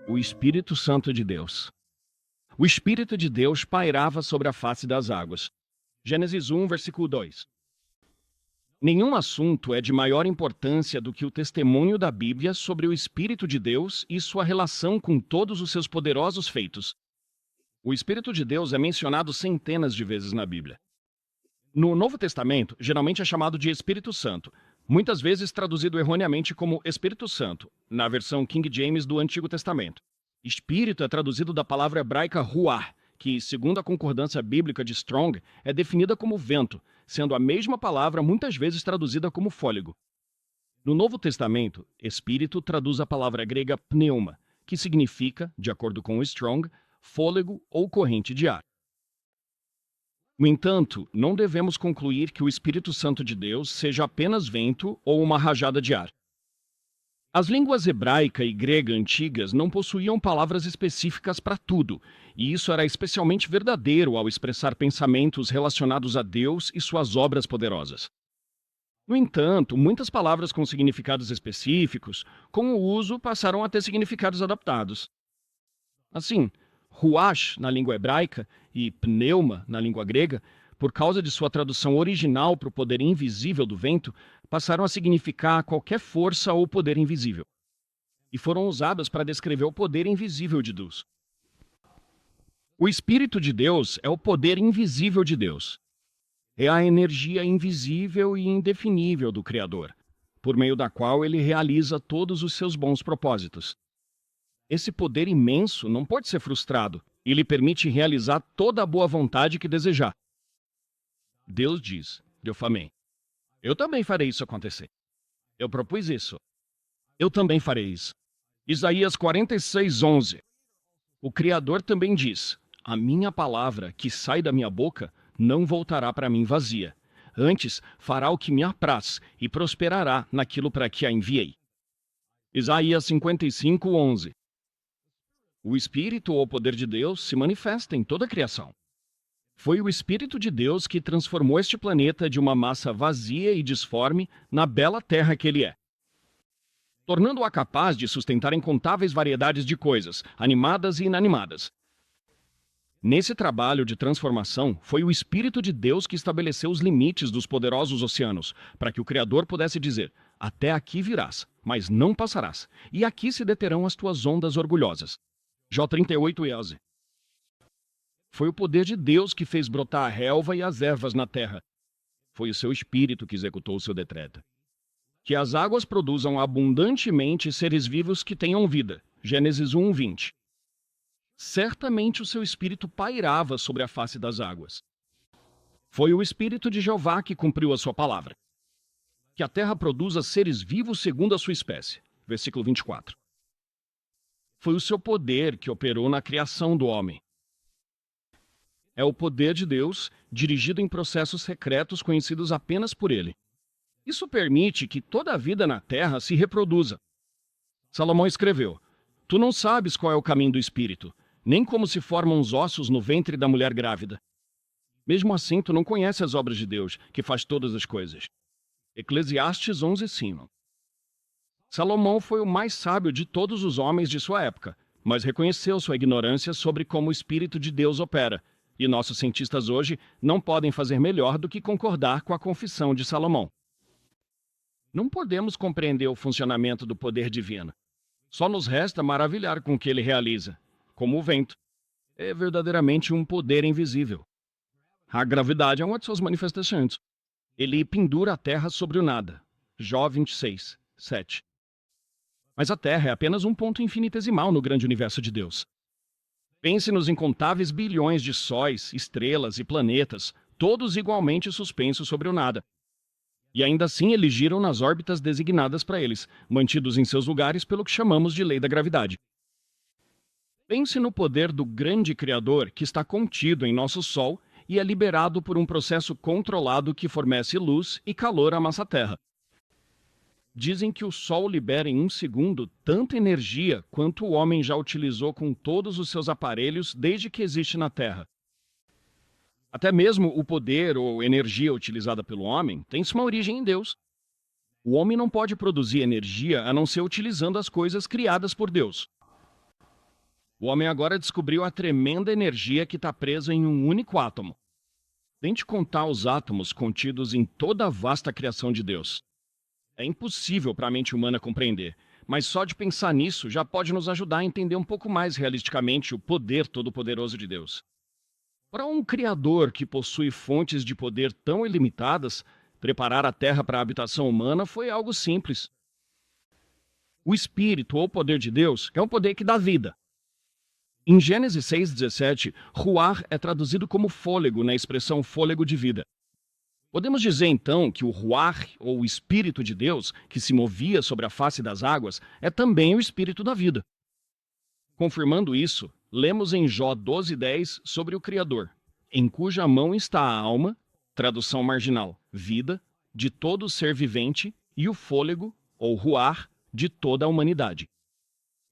O Espírito Santo de Deus. O Espírito de Deus pairava sobre a face das águas. Gênesis 1, versículo 2. Nenhum assunto é de maior importância do que o testemunho da Bíblia sobre o Espírito de Deus e sua relação com todos os seus poderosos feitos. O Espírito de Deus é mencionado centenas de vezes na Bíblia. No Novo Testamento, geralmente é chamado de Espírito Santo, muitas vezes traduzido erroneamente como Espírito Santo, na versão King James do Antigo Testamento. Espírito é traduzido da palavra hebraica ruach, que, segundo a concordância bíblica de Strong, é definida como vento, sendo a mesma palavra muitas vezes traduzida como fôlego. No Novo Testamento, espírito traduz a palavra grega pneuma, que significa, de acordo com Strong, fôlego ou corrente de ar. No entanto, não devemos concluir que o Espírito Santo de Deus seja apenas vento ou uma rajada de ar. As línguas hebraica e grega antigas não possuíam palavras específicas para tudo, e isso era especialmente verdadeiro ao expressar pensamentos relacionados a Deus e suas obras poderosas. No entanto, muitas palavras com significados específicos, com o uso, passaram a ter significados adaptados. Assim, ruach, na língua hebraica, e pneuma, na língua grega, por causa de sua tradução original para o poder invisível do vento, passaram a significar qualquer força ou poder invisível. E foram usadas para descrever o poder invisível de Deus. O Espírito de Deus é o poder invisível de Deus. É a energia invisível e indefinível do Criador, por meio da qual ele realiza todos os seus bons propósitos. Esse poder imenso não pode ser frustrado e lhe permite realizar toda a boa vontade que desejar. Deus diz, Amém. Eu também farei isso acontecer. Eu propus isso. Eu também farei isso. Isaías 46:11. O Criador também diz, a minha palavra que sai da minha boca não voltará para mim vazia. Antes, fará o que me apraz e prosperará naquilo para que a enviei. Isaías 55:11. O Espírito ou poder de Deus se manifesta em toda a criação. Foi o Espírito de Deus que transformou este planeta de uma massa vazia e disforme na bela terra que ele é, tornando-a capaz de sustentar incontáveis variedades de coisas, animadas e inanimadas. Nesse trabalho de transformação, foi o Espírito de Deus que estabeleceu os limites dos poderosos oceanos, para que o Criador pudesse dizer, até aqui virás, mas não passarás, e aqui se deterão as tuas ondas orgulhosas. Jó 38:11. Foi o poder de Deus que fez brotar a relva e as ervas na terra. Foi o seu Espírito que executou o seu decreto. Que as águas produzam abundantemente seres vivos que tenham vida. Gênesis 1:20. Certamente o seu Espírito pairava sobre a face das águas. Foi o Espírito de Jeová que cumpriu a sua palavra. Que a terra produza seres vivos segundo a sua espécie. Versículo 24. Foi o seu poder que operou na criação do homem. É o poder de Deus, dirigido em processos secretos conhecidos apenas por ele. Isso permite que toda a vida na terra se reproduza. Salomão escreveu, tu não sabes qual é o caminho do Espírito, nem como se formam os ossos no ventre da mulher grávida. Mesmo assim, tu não conheces as obras de Deus, que faz todas as coisas. Eclesiastes 11:5. Salomão foi o mais sábio de todos os homens de sua época, mas reconheceu sua ignorância sobre como o Espírito de Deus opera, e nossos cientistas hoje não podem fazer melhor do que concordar com a confissão de Salomão. Não podemos compreender o funcionamento do poder divino. Só nos resta maravilhar com o que ele realiza, como o vento. É verdadeiramente um poder invisível. A gravidade é uma de suas manifestações. Ele pendura a terra sobre o nada. Jó 26:7. Mas a Terra é apenas um ponto infinitesimal no grande universo de Deus. Pense nos incontáveis bilhões de sóis, estrelas e planetas, todos igualmente suspensos sobre o nada. E ainda assim eles giram nas órbitas designadas para eles, mantidos em seus lugares pelo que chamamos de lei da gravidade. Pense no poder do grande Criador que está contido em nosso Sol e é liberado por um processo controlado que fornece luz e calor à nossa Terra. Dizem que o Sol libera em 1 segundo tanta energia quanto o homem já utilizou com todos os seus aparelhos desde que existe na Terra. Até mesmo o poder ou energia utilizada pelo homem tem sua origem em Deus. O homem não pode produzir energia a não ser utilizando as coisas criadas por Deus. O homem agora descobriu a tremenda energia que está presa em um único átomo. Tente contar os átomos contidos em toda a vasta criação de Deus. É impossível para a mente humana compreender, mas só de pensar nisso já pode nos ajudar a entender um pouco mais realisticamente o poder todo-poderoso de Deus. Para um Criador que possui fontes de poder tão ilimitadas, preparar a Terra para a habitação humana foi algo simples. O Espírito ou poder de Deus é um poder que dá vida. Em Gênesis 6,17, ruar é traduzido como fôlego na expressão fôlego de vida. Podemos dizer então que o ruar, ou o Espírito de Deus, que se movia sobre a face das águas, é também o Espírito da vida. Confirmando isso, lemos em Jó 12,10 sobre o Criador, em cuja mão está a alma, tradução marginal, vida, de todo ser vivente, e o fôlego, ou ruar, de toda a humanidade.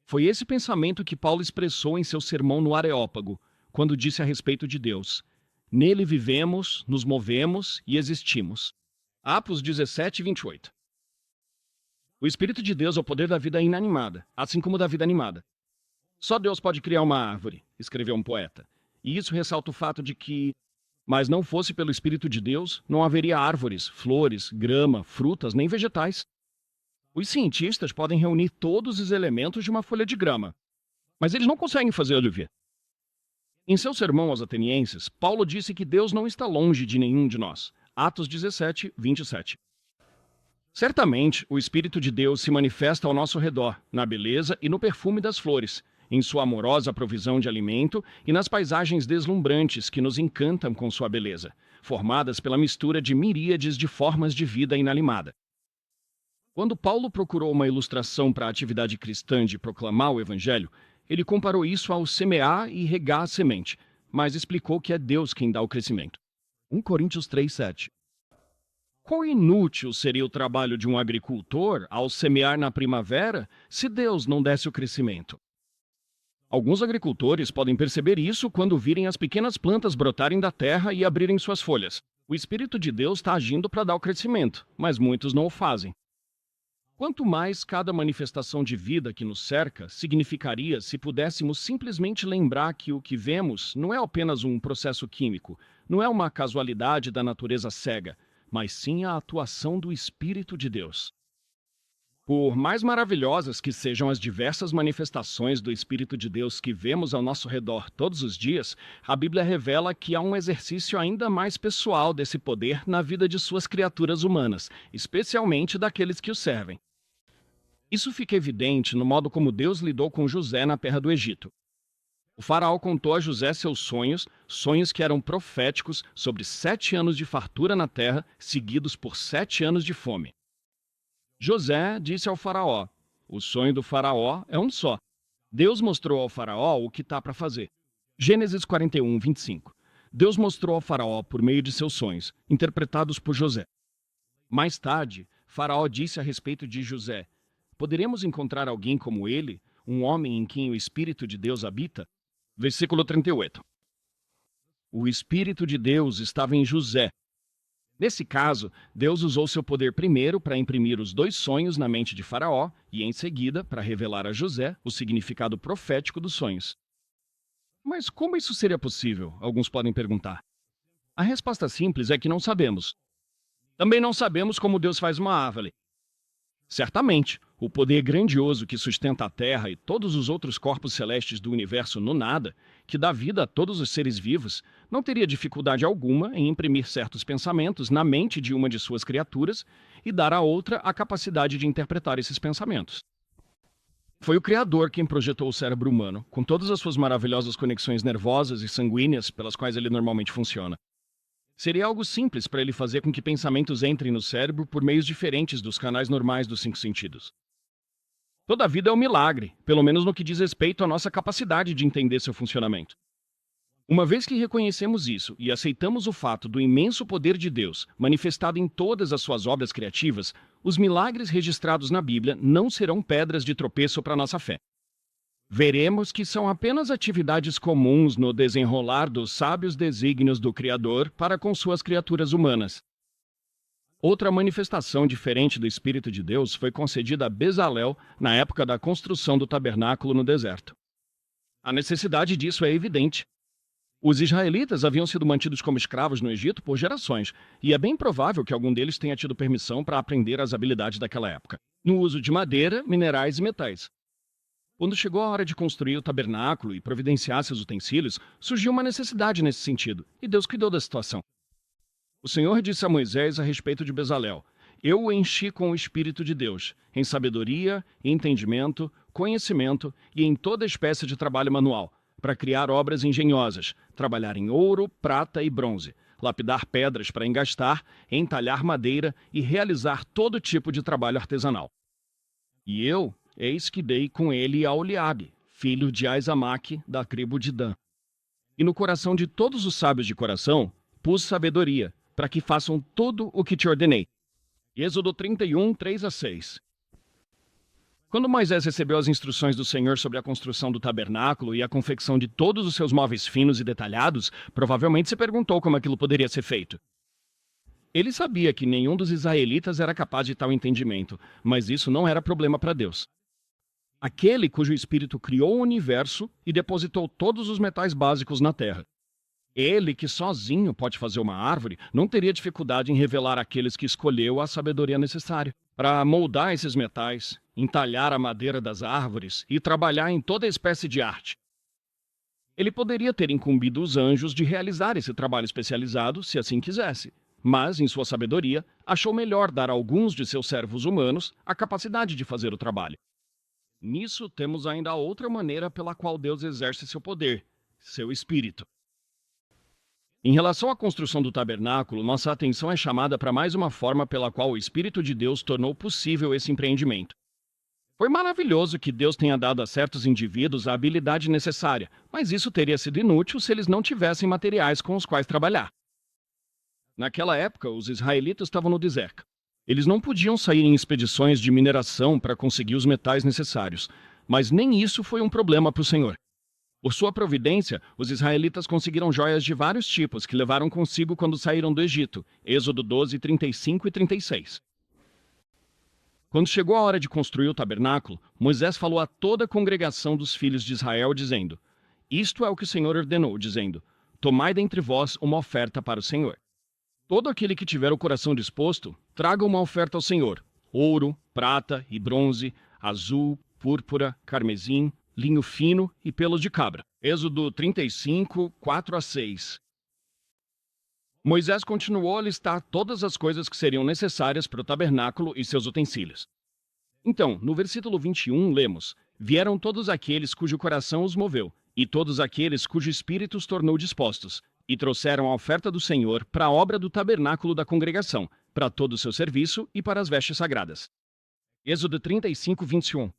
Foi esse pensamento que Paulo expressou em seu sermão no Areópago, quando disse a respeito de Deus: nele vivemos, nos movemos e existimos. Atos 17:28. O Espírito de Deus é o poder da vida inanimada, assim como da vida animada. Só Deus pode criar uma árvore, escreveu um poeta. E isso ressalta o fato de que, mas não fosse pelo Espírito de Deus, não haveria árvores, flores, grama, frutas, nem vegetais. Os cientistas podem reunir todos os elementos de uma folha de grama, mas eles não conseguem fazê-lo ver. Em seu sermão aos atenienses, Paulo disse que Deus não está longe de nenhum de nós. Atos 17:27. Certamente, o Espírito de Deus se manifesta ao nosso redor, na beleza e no perfume das flores, em sua amorosa provisão de alimento e nas paisagens deslumbrantes que nos encantam com sua beleza, formadas pela mistura de miríades de formas de vida inanimada. Quando Paulo procurou uma ilustração para a atividade cristã de proclamar o Evangelho, ele comparou isso ao semear e regar a semente, mas explicou que é Deus quem dá o crescimento. 1 Coríntios 3:7. Quão inútil seria o trabalho de um agricultor ao semear na primavera se Deus não desse o crescimento? Alguns agricultores podem perceber isso quando virem as pequenas plantas brotarem da terra e abrirem suas folhas. O Espírito de Deus está agindo para dar o crescimento, mas muitos não o fazem. Quanto mais cada manifestação de vida que nos cerca significaria se pudéssemos simplesmente lembrar que o que vemos não é apenas um processo químico, não é uma casualidade da natureza cega, mas sim a atuação do Espírito de Deus. Por mais maravilhosas que sejam as diversas manifestações do Espírito de Deus que vemos ao nosso redor todos os dias, a Bíblia revela que há um exercício ainda mais pessoal desse poder na vida de suas criaturas humanas, especialmente daqueles que o servem. Isso fica evidente no modo como Deus lidou com José na terra do Egito. O faraó contou a José seus sonhos, sonhos que eram proféticos sobre 7 anos de fartura na terra, seguidos por 7 anos de fome. José disse ao faraó: o sonho do faraó é um só. Deus mostrou ao faraó o que está para fazer. Gênesis 41:25. Deus mostrou ao faraó por meio de seus sonhos, interpretados por José. Mais tarde, faraó disse a respeito de José: poderemos encontrar alguém como ele, um homem em quem o Espírito de Deus habita? Versículo 38. O Espírito de Deus estava em José. Nesse caso, Deus usou seu poder primeiro para imprimir os 2 sonhos na mente de Faraó e, em seguida, para revelar a José o significado profético dos sonhos. Mas como isso seria possível? Alguns podem perguntar. A resposta simples é que não sabemos. Também não sabemos como Deus faz uma árvore. Certamente, o poder grandioso que sustenta a Terra e todos os outros corpos celestes do universo no nada, que dá vida a todos os seres vivos, não teria dificuldade alguma em imprimir certos pensamentos na mente de uma de suas criaturas e dar à outra a capacidade de interpretar esses pensamentos. Foi o Criador quem projetou o cérebro humano, com todas as suas maravilhosas conexões nervosas e sanguíneas pelas quais ele normalmente funciona. Seria algo simples para ele fazer com que pensamentos entrem no cérebro por meios diferentes dos canais normais dos 5 sentidos. Toda a vida é um milagre, pelo menos no que diz respeito à nossa capacidade de entender seu funcionamento. Uma vez que reconhecemos isso e aceitamos o fato do imenso poder de Deus manifestado em todas as suas obras criativas, os milagres registrados na Bíblia não serão pedras de tropeço para nossa fé. Veremos que são apenas atividades comuns no desenrolar dos sábios desígnios do Criador para com suas criaturas humanas. Outra manifestação diferente do Espírito de Deus foi concedida a Bezalel na época da construção do tabernáculo no deserto. A necessidade disso é evidente. Os israelitas haviam sido mantidos como escravos no Egito por gerações, e é bem provável que algum deles tenha tido permissão para aprender as habilidades daquela época, no uso de madeira, minerais e metais. Quando chegou a hora de construir o tabernáculo e providenciar seus utensílios, surgiu uma necessidade nesse sentido, e Deus cuidou da situação. O Senhor disse a Moisés a respeito de Bezalel: Eu o enchi com o Espírito de Deus, em sabedoria, entendimento, conhecimento e em toda espécie de trabalho manual, para criar obras engenhosas, trabalhar em ouro, prata e bronze, lapidar pedras para engastar, entalhar madeira e realizar todo tipo de trabalho artesanal. E eu, eis que dei com ele a Oliabe, filho de Aizamaque, da tribo de Dan. E no coração de todos os sábios de coração, pus sabedoria, para que façam tudo o que te ordenei. Êxodo 31, 3-6. Quando Moisés recebeu as instruções do Senhor sobre a construção do tabernáculo e a confecção de todos os seus móveis finos e detalhados, provavelmente se perguntou como aquilo poderia ser feito. Ele sabia que nenhum dos israelitas era capaz de tal entendimento, mas isso não era problema para Deus. Aquele cujo espírito criou o universo e depositou todos os metais básicos na terra. Ele, que sozinho pode fazer uma árvore, não teria dificuldade em revelar àqueles que escolheu a sabedoria necessária para moldar esses metais, entalhar a madeira das árvores e trabalhar em toda espécie de arte. Ele poderia ter incumbido os anjos de realizar esse trabalho especializado, se assim quisesse, mas, em sua sabedoria, achou melhor dar a alguns de seus servos humanos a capacidade de fazer o trabalho. Nisso temos ainda outra maneira pela qual Deus exerce seu poder, seu espírito. Em relação à construção do tabernáculo, nossa atenção é chamada para mais uma forma pela qual o Espírito de Deus tornou possível esse empreendimento. Foi maravilhoso que Deus tenha dado a certos indivíduos a habilidade necessária, mas isso teria sido inútil se eles não tivessem materiais com os quais trabalhar. Naquela época, os israelitas estavam no deserto. Eles não podiam sair em expedições de mineração para conseguir os metais necessários, mas nem isso foi um problema para o Senhor. Por sua providência, os israelitas conseguiram joias de vários tipos que levaram consigo quando saíram do Egito. Êxodo 12, 35 e 36. Quando chegou a hora de construir o tabernáculo, Moisés falou a toda a congregação dos filhos de Israel, dizendo: Isto é o que o Senhor ordenou, dizendo: Tomai dentre vós uma oferta para o Senhor. Todo aquele que tiver o coração disposto, traga uma oferta ao Senhor: ouro, prata e bronze, azul, púrpura, carmesim, linho fino e pelos de cabra. Êxodo 35, 4-6. Moisés continuou a listar todas as coisas que seriam necessárias para o tabernáculo e seus utensílios. Então, no versículo 21, lemos: Vieram todos aqueles cujo coração os moveu, e todos aqueles cujo espírito os tornou dispostos, e trouxeram a oferta do Senhor para a obra do tabernáculo da congregação, para todo o seu serviço e para as vestes sagradas. Êxodo 35, 21.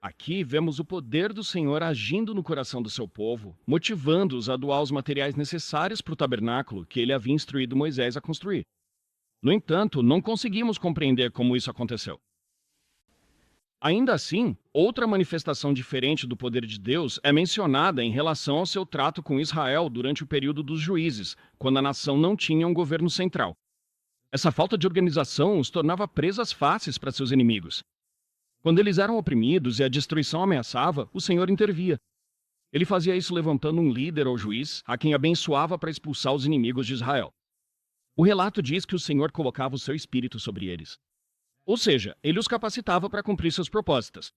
Aqui vemos o poder do Senhor agindo no coração do seu povo, motivando-os a doar os materiais necessários para o tabernáculo que ele havia instruído Moisés a construir. No entanto, não conseguimos compreender como isso aconteceu. Ainda assim, outra manifestação diferente do poder de Deus é mencionada em relação ao seu trato com Israel durante o período dos juízes, quando a nação não tinha um governo central. Essa falta de organização os tornava presas fáceis para seus inimigos. Quando eles eram oprimidos e a destruição ameaçava, o Senhor intervia. Ele fazia isso levantando um líder ou juiz, a quem abençoava para expulsar os inimigos de Israel. O relato diz que o Senhor colocava o seu espírito sobre eles. Ou seja, ele os capacitava para cumprir seus propósitos.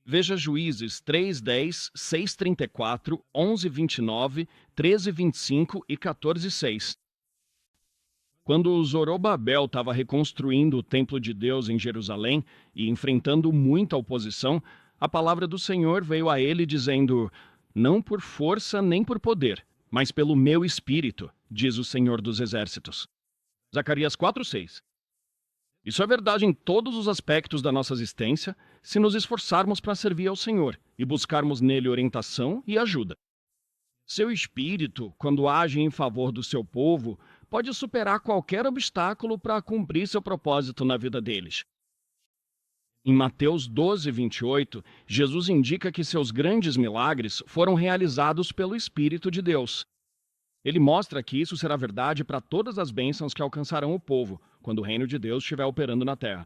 Veja Juízes 3:10, 6:34, 11:29, 13:25 e 14:6. Quando Zorobabel estava reconstruindo o templo de Deus em Jerusalém e enfrentando muita oposição, a palavra do Senhor veio a ele dizendo: Não por força nem por poder, mas pelo meu espírito, diz o Senhor dos Exércitos. Zacarias 4:6. Isso é verdade em todos os aspectos da nossa existência, se nos esforçarmos para servir ao Senhor e buscarmos nele orientação e ajuda. Seu espírito, quando age em favor do seu povo, pode superar qualquer obstáculo para cumprir seu propósito na vida deles. Em Mateus 12, 28, Jesus indica que seus grandes milagres foram realizados pelo Espírito de Deus. Ele mostra que isso será verdade para todas as bênçãos que alcançarão o povo, quando o reino de Deus estiver operando na terra.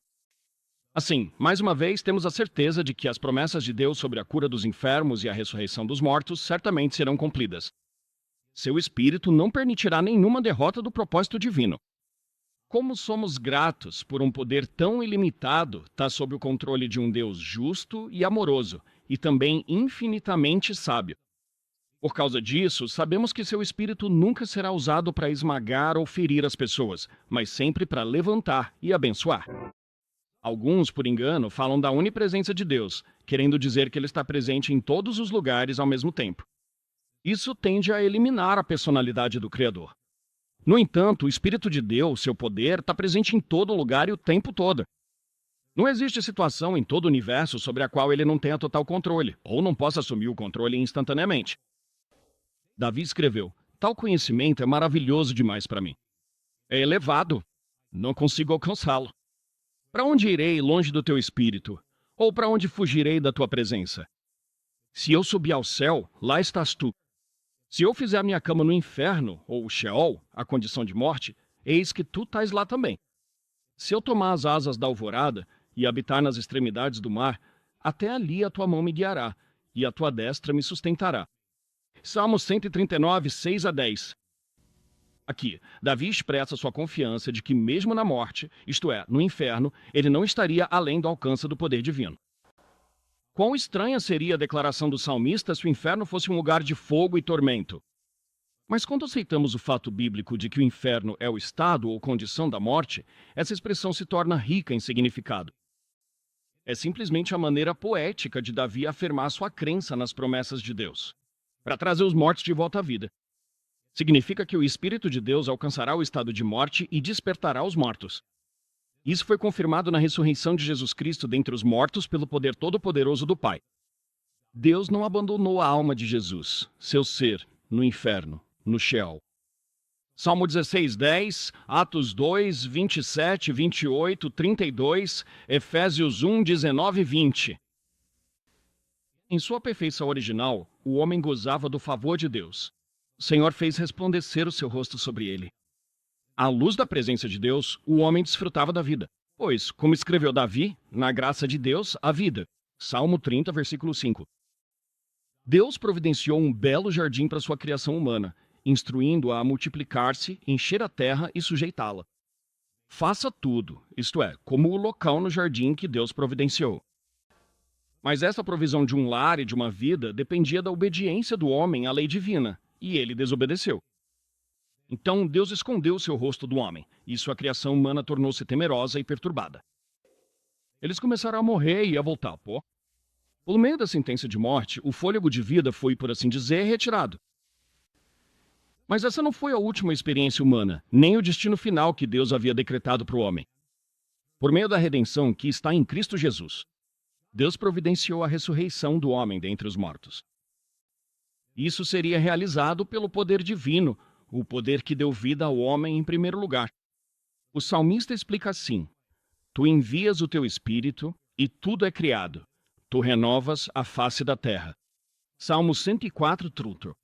Assim, mais uma vez, temos a certeza de que as promessas de Deus sobre a cura dos enfermos e a ressurreição dos mortos certamente serão cumpridas. Seu espírito não permitirá nenhuma derrota do propósito divino. Como somos gratos por um poder tão ilimitado estar sob o controle de um Deus justo e amoroso, e também infinitamente sábio. Por causa disso, sabemos que seu espírito nunca será usado para esmagar ou ferir as pessoas, mas sempre para levantar e abençoar. Alguns, por engano, falam da onipresença de Deus, querendo dizer que ele está presente em todos os lugares ao mesmo tempo. Isso tende a eliminar a personalidade do Criador. No entanto, o Espírito de Deus, seu poder, está presente em todo lugar e o tempo todo. Não existe situação em todo o universo sobre a qual ele não tenha total controle, ou não possa assumir o controle instantaneamente. Davi escreveu: tal conhecimento é maravilhoso demais para mim. É elevado. Não consigo alcançá-lo. Para onde irei longe do teu espírito? Ou para onde fugirei da tua presença? Se eu subir ao céu, lá estás tu. Se eu fizer minha cama no inferno, ou Sheol, a condição de morte, eis que tu estás lá também. Se eu tomar as asas da alvorada e habitar nas extremidades do mar, até ali a tua mão me guiará, e a tua destra me sustentará. Salmos 139, 6 a 10. Aqui, Davi expressa sua confiança de que mesmo na morte, isto é, no inferno, ele não estaria além do alcance do poder divino. Quão estranha seria a declaração do salmista se o inferno fosse um lugar de fogo e tormento. Mas quando aceitamos o fato bíblico de que o inferno é o estado ou condição da morte, essa expressão se torna rica em significado. É simplesmente a maneira poética de Davi afirmar sua crença nas promessas de Deus, para trazer os mortos de volta à vida. Significa que o Espírito de Deus alcançará o estado de morte e despertará os mortos. Isso foi confirmado na ressurreição de Jesus Cristo dentre os mortos pelo poder todo-poderoso do Pai. Deus não abandonou a alma de Jesus, seu ser, no inferno, no Sheol. Salmo 16, 10, Atos 2, 27, 28, 32, Efésios 1, 19 e 20. Em sua perfeição original, o homem gozava do favor de Deus. O Senhor fez resplandecer o seu rosto sobre ele. À luz da presença de Deus, o homem desfrutava da vida. Pois, como escreveu Davi, na graça de Deus, a vida. Salmo 30, versículo 5. Deus providenciou um belo jardim para sua criação humana, instruindo-a a multiplicar-se, encher a terra e sujeitá-la. Faça tudo, isto é, como o local no jardim que Deus providenciou. Mas essa provisão de um lar e de uma vida dependia da obediência do homem à lei divina, e ele desobedeceu. Então Deus escondeu o seu rosto do homem, e sua criação humana tornou-se temerosa e perturbada. Eles começaram a morrer e a voltar ao pó. Por meio da sentença de morte, o fôlego de vida foi, por assim dizer, retirado. Mas essa não foi a última experiência humana, nem o destino final que Deus havia decretado para o homem. Por meio da redenção que está em Cristo Jesus, Deus providenciou a ressurreição do homem dentre os mortos. Isso seria realizado pelo poder divino, o poder que deu vida ao homem em primeiro lugar. O salmista explica assim: tu envias o teu espírito e tudo é criado. Tu renovas a face da terra. Salmo 104, truto.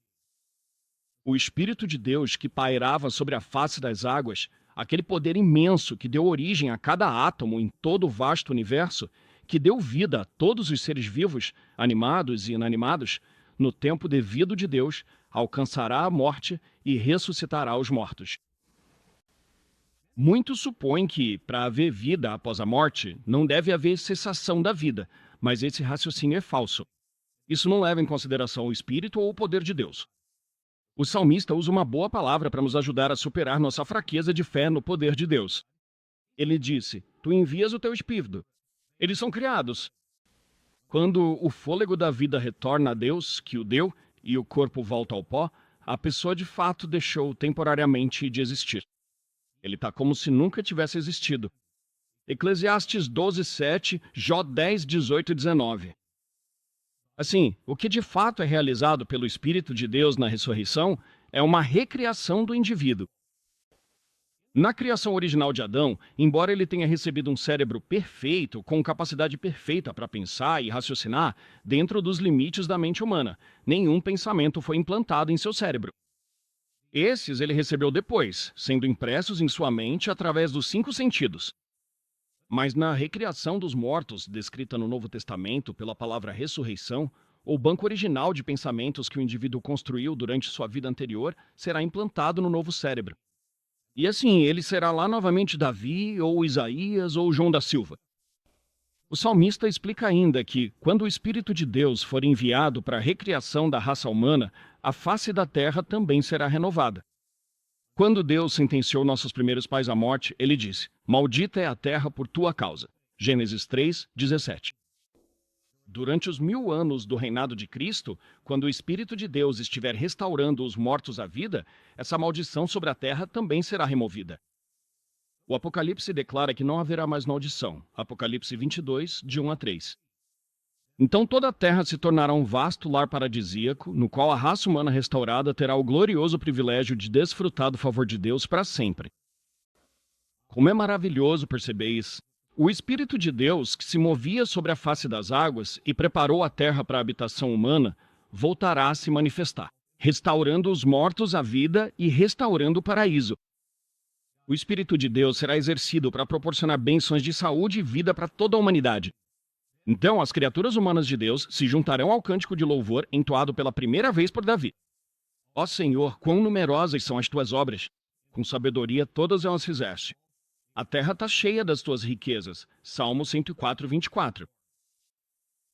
O Espírito de Deus que pairava sobre a face das águas, aquele poder imenso que deu origem a cada átomo em todo o vasto universo, que deu vida a todos os seres vivos, animados e inanimados, no tempo devido de Deus, alcançará a morte e ressuscitará os mortos. Muitos supõem que, para haver vida após a morte, não deve haver cessação da vida, mas esse raciocínio é falso. Isso não leva em consideração o Espírito ou o poder de Deus. O salmista usa uma boa palavra para nos ajudar a superar nossa fraqueza de fé no poder de Deus. Ele disse: tu envias o teu espírito. Eles são criados. Quando o fôlego da vida retorna a Deus, que o deu, e o corpo volta ao pó, a pessoa de fato deixou temporariamente de existir. Ele está como se nunca tivesse existido. Eclesiastes 12, 7, Jó 10, 18 e 19. Assim, o que de fato é realizado pelo Espírito de Deus na ressurreição é uma recriação do indivíduo. Na criação original de Adão, embora ele tenha recebido um cérebro perfeito, com capacidade perfeita para pensar e raciocinar dentro dos limites da mente humana, nenhum pensamento foi implantado em seu cérebro. Esses ele recebeu depois, sendo impressos em sua mente através dos 5 sentidos. Mas na recriação dos mortos, descrita no Novo Testamento pela palavra ressurreição, o banco original de pensamentos que o indivíduo construiu durante sua vida anterior será implantado no novo cérebro. E assim, ele será lá novamente Davi, ou Isaías, ou João da Silva. O salmista explica ainda que, quando o Espírito de Deus for enviado para a recriação da raça humana, a face da terra também será renovada. Quando Deus sentenciou nossos primeiros pais à morte, ele disse: Maldita é a terra por tua causa. Gênesis 3:17. Durante os 1000 anos do reinado de Cristo, quando o Espírito de Deus estiver restaurando os mortos à vida, essa maldição sobre a terra também será removida. O Apocalipse declara que não haverá mais maldição. Apocalipse 22, de 1 a 3. Então toda a terra se tornará um vasto lar paradisíaco, no qual a raça humana restaurada terá o glorioso privilégio de desfrutar do favor de Deus para sempre. Como é maravilhoso percebeis! O Espírito de Deus, que se movia sobre a face das águas e preparou a terra para a habitação humana, voltará a se manifestar, restaurando os mortos à vida e restaurando o paraíso. O Espírito de Deus será exercido para proporcionar bênçãos de saúde e vida para toda a humanidade. Então, as criaturas humanas de Deus se juntarão ao cântico de louvor entoado pela primeira vez por Davi. Ó Senhor, quão numerosas são as tuas obras! Com sabedoria todas elas fizeste. A terra está cheia das tuas riquezas. Salmo 104, 24.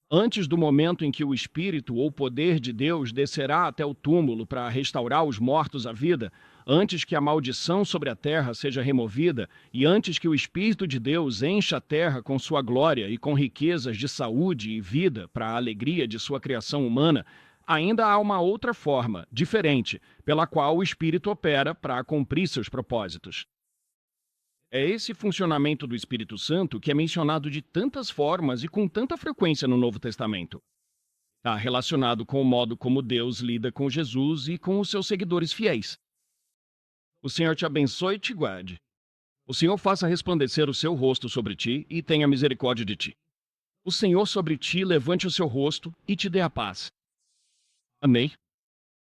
Antes do momento em que o Espírito ou poder de Deus descerá até o túmulo para restaurar os mortos à vida, antes que a maldição sobre a terra seja removida e antes que o Espírito de Deus encha a terra com sua glória e com riquezas de saúde e vida para a alegria de sua criação humana, ainda há uma outra forma, diferente, pela qual o Espírito opera para cumprir seus propósitos. É esse funcionamento do Espírito Santo que é mencionado de tantas formas e com tanta frequência no Novo Testamento. Está relacionado com o modo como Deus lida com Jesus e com os seus seguidores fiéis. O Senhor te abençoe e te guarde. O Senhor faça resplandecer o seu rosto sobre ti e tenha misericórdia de ti. O Senhor sobre ti levante o seu rosto e te dê a paz. Amém.